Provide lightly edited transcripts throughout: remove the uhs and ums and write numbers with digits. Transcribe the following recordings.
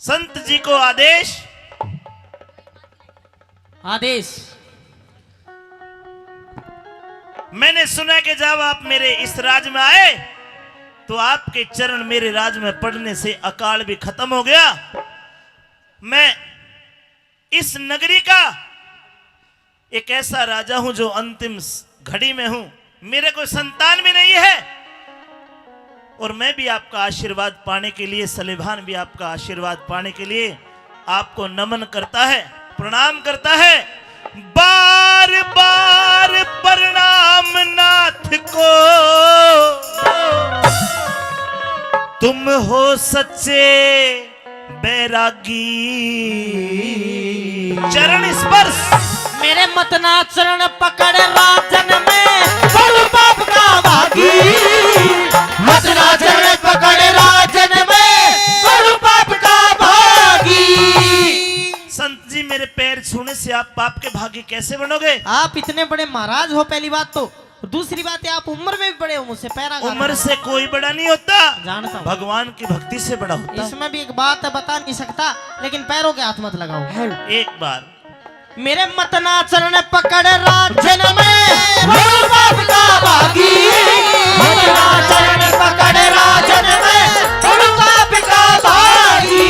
संत जी को आदेश आदेश। मैंने सुना कि जब आप मेरे इस राज में आए तो आपके चरण मेरे राज में पड़ने से अकाल भी खत्म हो गया। मैं इस नगरी का एक ऐसा राजा हूं जो अंतिम घड़ी में हूं। मेरे कोई संतान भी नहीं है और मैं भी आपका आशीर्वाद पाने के लिए, सलेभान भी आपका आशीर्वाद पाने के लिए आपको नमन करता है, प्रणाम करता है। बार बार प्रणाम नाथ को, तुम हो सच्चे बैरागी। चरण स्पर्श मेरे मतना चरण पकड़ राजन में बड़ू पाप का भागी। मतना चरण पकड़ राजन में बड़ू पाप का भागी। संत जी, मेरे पैर छूने से आप पाप के भागी कैसे बनोगे? आप इतने बड़े महाराज हो, पहली बात तो। दूसरी बात है आप उम्र में भी बड़े हो मुझसे, पैरा उम्र से कोई बड़ा नहीं होता, जानता हूं। भगवान की भक्ति से बड़ा होता। इसमें भी एक बात है, बता नहीं सकता, लेकिन पैरों के हाथ मत लगाओ। एक बार मेरे मतना चरण पकड़ राजन में बड़ू पाप का भागी। मतना चरण पकड़ राजन में बड़ू पाप का भागी।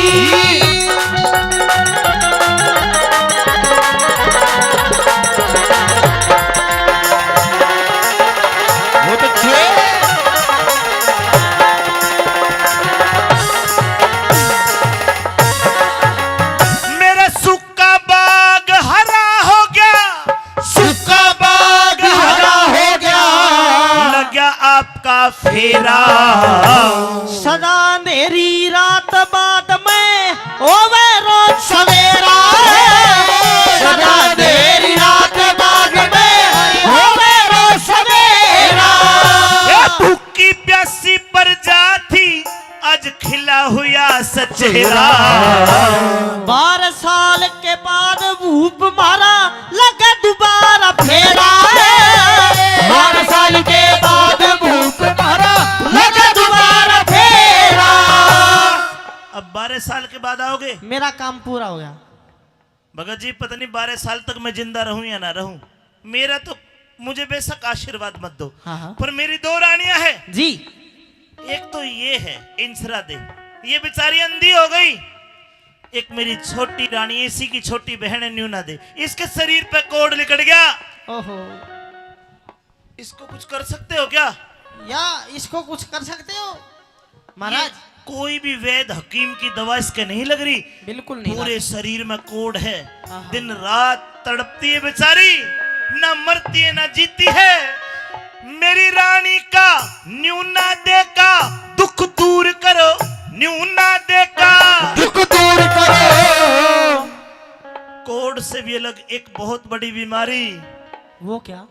मेरा सूखा बाग हरा हो गया, सूखा बाग हरा हो गया, लग गया आपका फेरा। सदा अंधेरी रात बाद में ओवे रोज सवेरा। सदा अंधेरी रात बाद में ओवे रोज सवेरा। भूखी प्यासी प्रजा थी, आज खिला हुआ सचेहरा। 12 साल के बाद भूप मारा, लगा दोबारा फेरा। 12 साल के बाद भूप मारा, लगा दोबारा फेरा। अब 12 साल के बाद आओगे? मेरा काम पूरा हो गया। भगत जी, पता नहीं 12 साल तक मैं जिंदा रहूं या ना रहूं, मेरा तो मुझे बेशक आशीर्वाद मत दो। हाँ। पर मेरी 2 रानियां हैं जी। एक तो ये है इंसरा दे, ये बेचारी अंधी हो गई। एक मेरी छोटी रानी, इसी की छोटी बहन है न्यूना दे, इसके शरीर पे कोड लिकड़ गया। ओहो। इसको कुछ कर सकते हो क्या? या इसको कुछ कर सकते हो महाराज? कोई भी वैद हकीम की दवा इसके नहीं लग रही। बिल्कुल नहीं। पूरे शरीर में कोड है, आहा। दिन रात तड़पती है बेचारी, ना मरती है ना जीती है। मेरी रानी का न्यूना दे का दुख दूर करो, न्यूना दे का दुख दूर करो। कोड से भी अलग एक बहुत बड़ी बीमारी, वो क्या?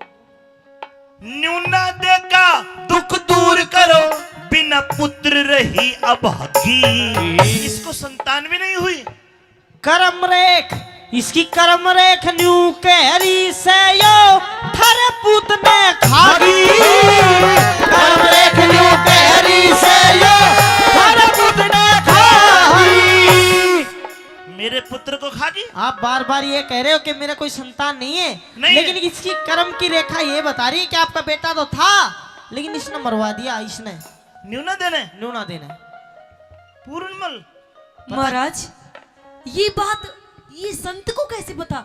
न्यूना दे का दुख दूर करो, बिना पुत्र रही अभागी। इसको संतान भी नहीं हुई। कर्म रेख, इसकी कर्म रेख न्यू कहरी से यो थारे पूत ने खागी। कर्म रेख न्यू कहरी से यो थारे पूत ने खागी। मेरे पुत्र को खागी? आप बार बार ये कह रहे हो कि मेरा कोई संतान नहीं है, नहीं लेकिन है। इसकी कर्म की रेखा ये बता रही है कि आपका बेटा तो था, लेकिन इसने मरवा दिया। इसने न्यूना देने न्यूना देना। पूर्णमल महाराज, ये बात ये संत को कैसे पता?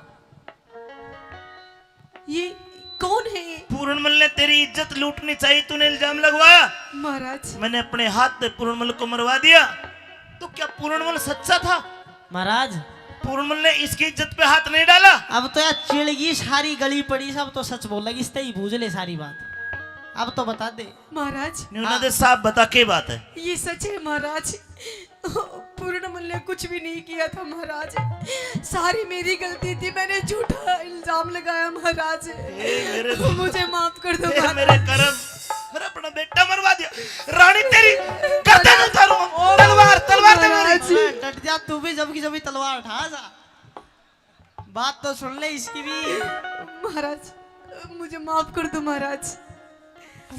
ये कौन है ये? पूर्णमल ने तेरी इज्जत लूटनी चाहिए, तूने इल्जाम लगवाया। महाराज, मैंने अपने हाथ से पूर्णमल को मरवा दिया। तो क्या पूर्णमल सच्चा था? महाराज, पूर्णमल ने इसकी इज्जत पे हाथ नहीं डाला। अब तो यार चिड़गी सारी गली पड़ी, सब तो सच बोल लगी, इस ही भूज ले सारी बात। अब तो बता दे महाराज, न्यूना दे साहब, बता के बात है? ये सच है महाराज। पूर्णमल ने कुछ भी नहीं किया था महाराज, सारी मेरी गलती थी, मैंने झूठा इल्जाम लगाया महाराज। मेरे मुझे माफ कर दो ये महाराज। मेरे कर्म, मेरा अपना बेटा मरवा दिया। रानी तेरी गर्दन उतारूंगा, तलवार तलवार दे मेरी। डट जा तू भी, जब की जब तलवार उठा जा। बात तो सुन ले इसकी भी। महाराज, मुझे माफ कर दो महाराज।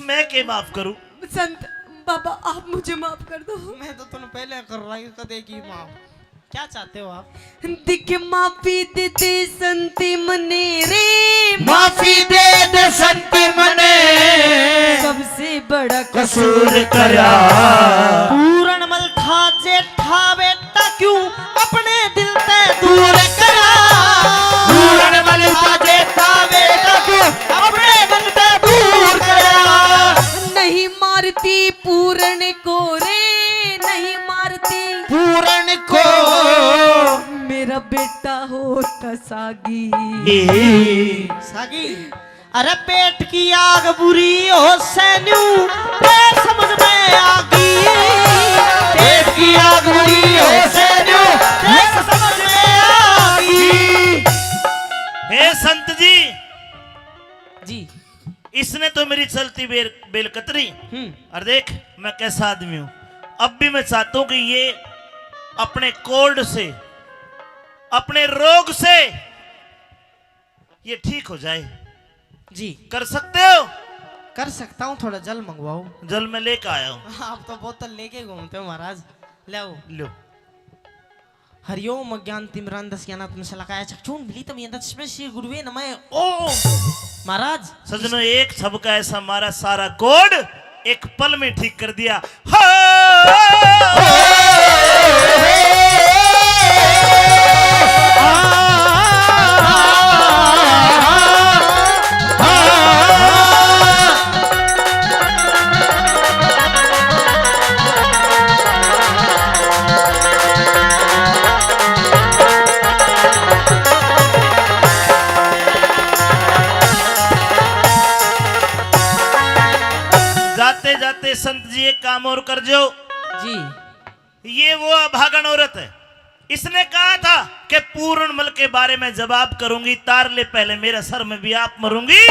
मैं के माफ करूं? संत बाबा, आप मुझे माफ कर दो। मैं तो तुम पहले कर रही, कदे की माफ। क्या चाहते हो आप? दिख माफी दे दे संती मने रे, माफी दे दे संती मने, सबसे बड़ा कसूर करा। पूरणमल था जेठा बेटा क्यों अपने दिल ते दूर करा। पूरणमल था जेठा बेटा क्यों अपने दिल ते दूर करा। नहीं मारती पूरण को रे, नहीं मारती पूरण को, मेरा बेटा होता सागी। सागी, अरे पेट की आग बुरी हो सैन्यू समझ में आगी। पेट की आग बुरी हो सैन्यू समझ में आगी। हे संत जी, जी इसने तो मेरी चलती बेल कतरी। और देख मैं कैसा आदमी हूं। अब भी मैं चाहता हूं कि ये अपने कोल्ड से, अपने रोग से ये ठीक हो जाए। जी कर सकते हो? कर सकता हूँ, थोड़ा जल मंगवाओ। जल में लेकर आया हूं। आप तो बोतल लेके घूमते हो महाराज, ले आओ। लो। हरिओम अज्ञान तिमिरांधस्य ज्ञानात्म शलाकाय चक्षुष मिलितं येन तस्मै श्री गुरुवे नमः। ओम। महाराज सजनों, एक सबका ऐसा मारा सारा कोड एक पल में ठीक कर दिया। जाते जाते संत जी एक काम और कर जो। जी ये वो अभागन औरत है। इसने कहा था कि पूर्णमल के बारे में जवाब करूंगी, तार ले पहले मेरा सर में भी आप मरूंगी।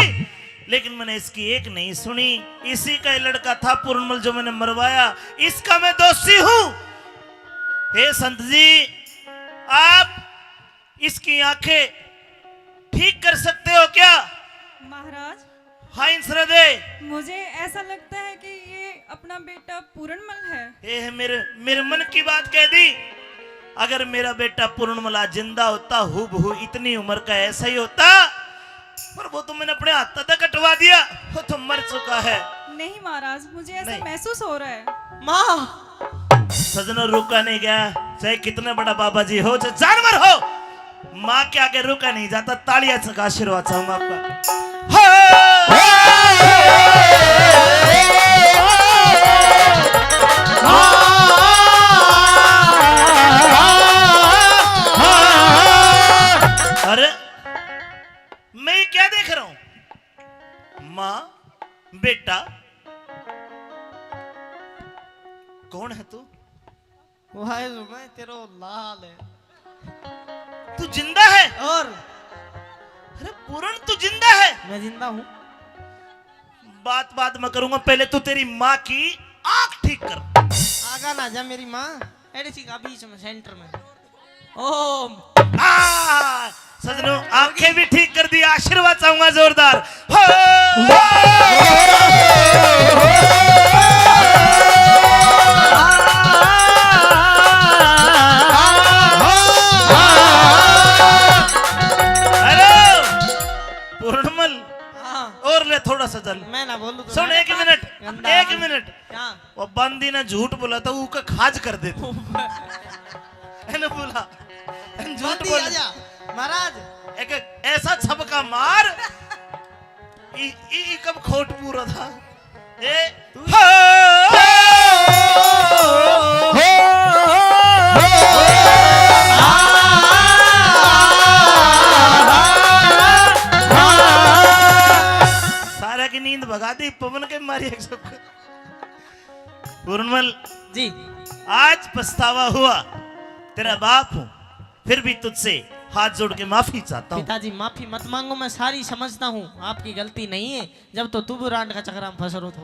लेकिन मैंने इसकी एक नहीं सुनी। इसी का लड़का था पूर्णमल जो मैंने मरवाया, इसका मैं दोषी हूं। हे संत जी, आप इसकी आंखें ठीक कर सकते हो क्या? महाराज, हाँ इंसरदे, मुझे ऐसा लगता है कि ये अपना बेटा पूरणमल है। ये मेरे मन की बात कह दी। अगर मेरा बेटा पूर्णमल आज जिंदा होता, हूबहू इतनी उम्र का ऐसा ही होता, पर वो तो मैंने अपने हाथ तक कटवा दिया, वो तो मर चुका है। नहीं महाराज, मुझे ऐसा नहीं। महसूस हो रहा है। माँ सजना रुका नहीं गया, चाहे कितना बड़ा बाबा जी हो, चाहे जानवर हो, माँ के आगे रुका नहीं जाता। तालियां का आशीर्वाद चाहूंगा आपका। अरे मैं ये क्या देख रहा हूं? माँ बेटा, कौन है तू? वाह मैं तेरो लाल है। तू जिंदा है? और अरे पूरण तू जिंदा है? मैं जिंदा हूँ। बात बात में करूंगा, पहले तू तेरी माँ की आंख ठीक कर। आगा ना जा मेरी माँ, एडीसी का बीच में सेंटर में। ओम। सजनों, आंखें भी ठीक कर दी। आशीर्वाद चाहूंगा जोरदार। पूर्णमल हाँ और ले थोड़ा सा जल। मैं ना बोलूं तो सुन, एक मिनट, गंदा एक आदमी। मिनट। क्या? वो बंदी ने झूठ बोला था, वो का खाज कर दे तू। है ना बोला? झूठ बंदी बोल। आजा महाराज। एक ऐसा छपका मार, कब खोट पूरा था। सारा की नींद भगा दी पवन के मारी एक सबको। पूर्णमल जी आज पछतावा हुआ, तेरा बाप हूं, फिर भी तुझसे हाथ जोड़ के माफी चाहता हूं। पिताजी माफी मत मांगो, मैं सारी समझता हूँ आपकी गलती नहीं है। जब तो तू बुरांड का चक्कर में फंस रहो तो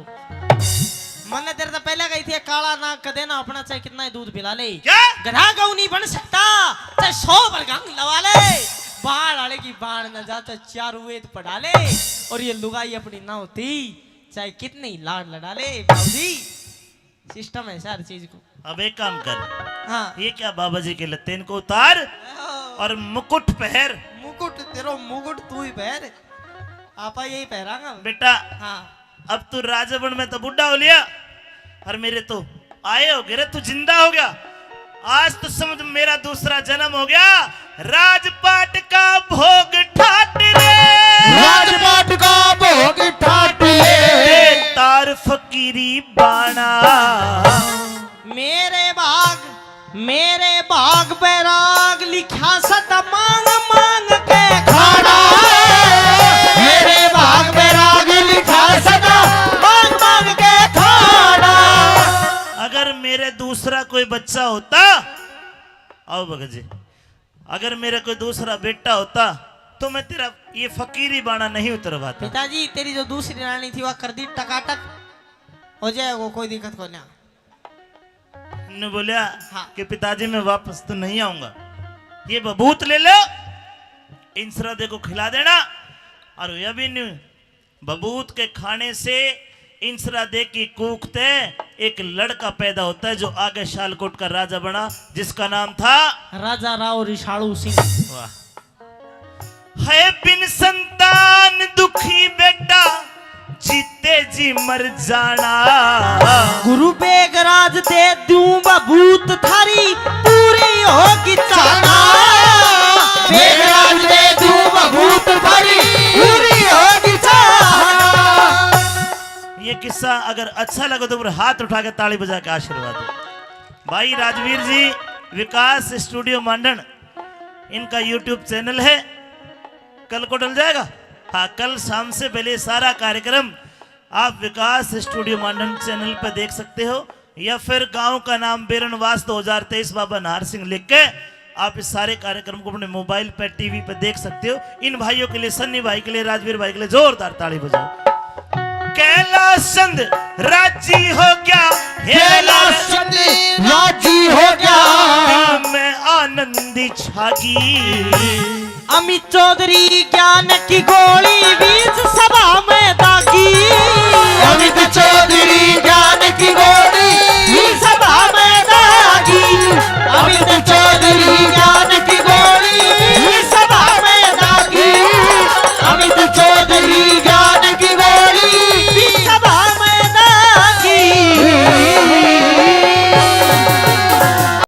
मैंने तेरे से पहले कही थी, काला नाक का देना अपना चाहे कितना ही दूध पिला ले। क्या? गधा गऊ नहीं बन सकता, चाहे 100 बरगंग लगा ले, बाढ़ आने की बाढ़ न जाता, 4 वेद पढ़ा ले, और ये लुगाई अपनी ना होती चाहे कितनी लाड लड़ा ले। बाबूजी सिस्टम है हर चीज को। अब एक काम कर, हाँ ये क्या बाबा जी के लत्ते, इनको उतार और मुकुट पहर। मुकुट तेरो मुकुट तू ही पहन, आपा यही पहरांगा। बेटा हाँ अब तू राजबन में तो बुढ़ा हो लिया और मेरे तो आए हो गए, तू जिंदा हो गया। आज तो समझ मेरा दूसरा जन्म हो गया। राजपाट का भोग ठाट रे, राजपाट का भोग ठाट ले, तार फकीरी बाणा। मेरे बाग बैराग लिखा सदा मांग मांग के खाना। मेरे बाग में राग लिखा सदा मांग मांग के खाना। अगर मेरे दूसरा कोई बच्चा होता, आओ भगत जी, अगर मेरा कोई दूसरा बेटा होता तो मैं तेरा ये फकीरी बाणा नहीं उतरवाता। पिताजी तेरी जो दूसरी रानी थी वह कर दी टकाटक, हो जाएगा कोई दिक्कत को ना। ने बोला हाँ। कि पिताजी मैं वापस तो नहीं आऊंगा, ये बबूत ले लो, इंसरा दे को खिला देना। और यह भी नहीं, बबूत के खाने से इंसरा दे की कूखते एक लड़का पैदा होता है जो आगे शालकोट का राजा बना, जिसका नाम था राजा राव रिशालू सिंह। वाह। है बिन संतान दुखी बेटा, जीते जी मर जाना। गुरु बेगराज दे दूं बबूत थारी पूरी होगी चाना। बेगराज दे दूं बबूत भरी पूरी होगी चाहना। ये किस्सा अगर अच्छा लगे तो हाथ उठा के ताली बजा के आशीर्वाद दो। भाई राजवीर जी, विकास स्टूडियो मांडन इनका यूट्यूब चैनल है, कल को डल जाएगा। हाँ, कल शाम से पहले सारा कार्यक्रम आप विकास स्टूडियो मांडन चैनल पर देख सकते हो, या फिर गांव का नाम बेरनवास 2023 बाबा नाहर सिंह लिख के आप इस सारे कार्यक्रम को अपने मोबाइल पर टीवी पर देख सकते हो। इन भाइयों के लिए, सन्नी भाई के लिए, राजवीर भाई के लिए जोरदार ताली बजाओ। कैलाश चंद राजी हो गया, कैलाश चंद राजी हो गया, दिल में आनंदी छागी। अमित चौधरी ज्ञान की गोली बीच